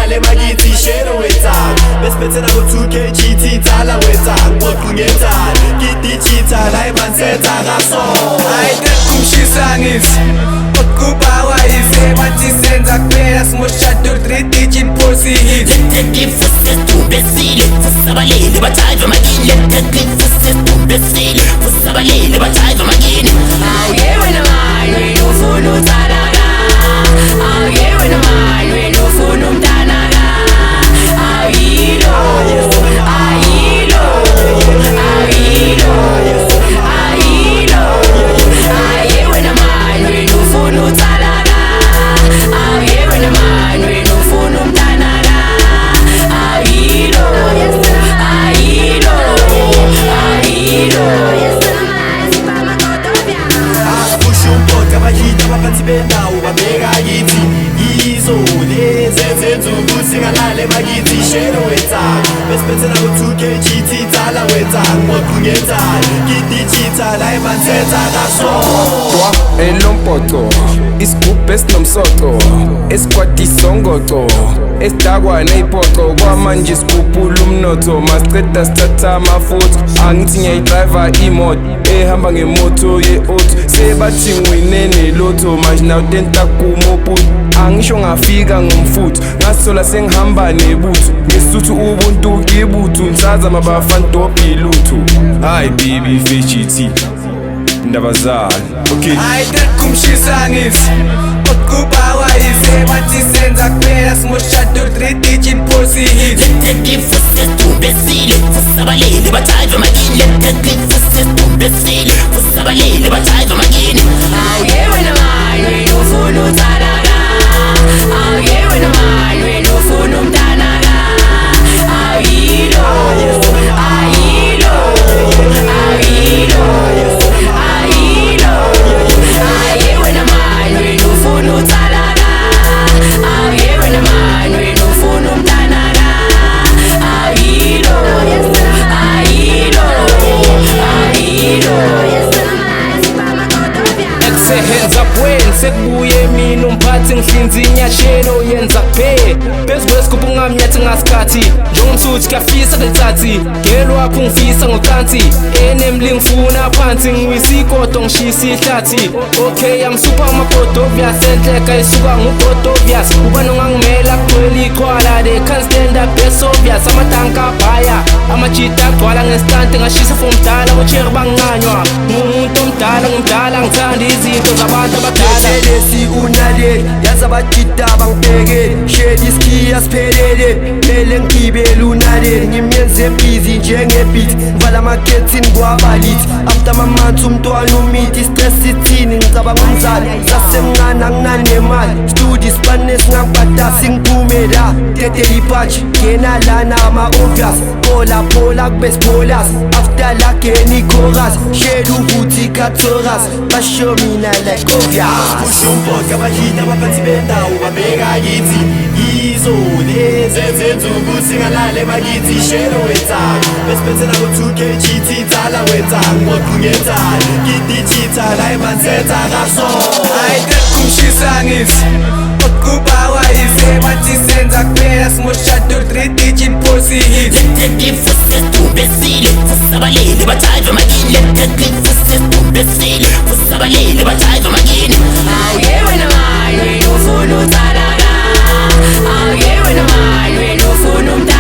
singalale magithi shero wetang besiphethe nabo 2K GT thala wetang boqungethana digital ayimansetha kaso ayitekumshisa ngithi okubawa ize bathi senza kuphela simoshado 3 digit posi hit Give success to besile fusabalele bathayiva makini give success to besile fusabalele bathayiva makini awuye wena manje wena ufuna uthalaka awuye wena manje wena ufuna umntanaka awuyilo ayilo ayilo ayilo awuye wena manje wena ufuna uthalaka awuye wena manje wena ufuna umntanaka ayilo ayilo ayilo akusho umpota abahita abaphansi bendawo babeka kithi yizo lezi ezenza ukuthi singalale bakithi shero wetang besiphethe nabo 2K GT thala wetang boqungethana digital ayimansetha kaso elompoco isigubhu esinomsoco esikwadisongoco esidakwa neyipoco kwamanje sikhuphula umnotho masiceda sithatha amafutha angithi ngiyayidrayiva imoto ehamba ngemoto ye-auto sebathi ngiwine nelotho manje nawutenta kumoputo angisho ngafika ngomfutho ngasola sengihamba nebutho ngesuthu ubuntu kibuthu ngisaza mabafantobhi lutho hayi bibi vegeti ndaba zalo okay ayitekumshisa ngithi okubawa ize bathi senza kuphela simoshado 3 digit posi hit Give success to besile fusabalele bathayiva makini give success to besile fusabalele bathayiva makini awuye wena manje wena ufuna uthalaka awuye wena manje wena ufuna umntanaka awuyilo ayilo ayilo ayilo awuye wena manje wena ufuna uthalaka awuye wena manje wena ufuna umntanaka awuyilo ayilo ayilo hands up when sekubuye mina umphathi ngihlinza inyashelo yenza kuphela phezu kwesigubhu ungamnyathi ngasikhathi njengomthuthi kuyafisa kulithathi ngelo wakho ngifisa ngocansi enemli ngifuna phansi ngiwisikodo ngishisa ihlathi okay I'm super amagodovias enhleka isuka ngugodovias uba nongangimela kugcwele iqhwala they can't stand up that's obvious amatanka abhaya amajita agcwala ngestanti ngashisa for mdala ocheri bangincanywa ngumuntu omdala ngimdala ngithanda izinto zabantu abadala lesi unale yazi abajita bangibheke shedi skiya siphelele mele ngigibele unale ngimyenze busy njengebeat ngivala amagetsi ngwabalithi after months umntwana umithi stress ithini ngicabanga umzali sasemncane anginanemali study spane singakubhadasi ngiphume la tetela ipatch ngena lana ama-obvious phola kube sipholas after la geni chorus shedi ukuthi katoras basho mina like obvious kusho umpota abahita abaphansi bendawo babeka kithi yizo lezi ezenza ukuthi singalale bakithi shero wetang besiphethe nabo 2K GT thala wetang boqungethana digital ayimansetha kaso ayitekumshisa ngithi okubawa ize bathi senza kuphela simoshado 3 digit posi hit Give success to besile fusabalele bathayiva makini give success to besile fusabalele bathayiva makini awuye wena manje wena ufuna uthalaka awuye wena manje wena ufuna umntanaka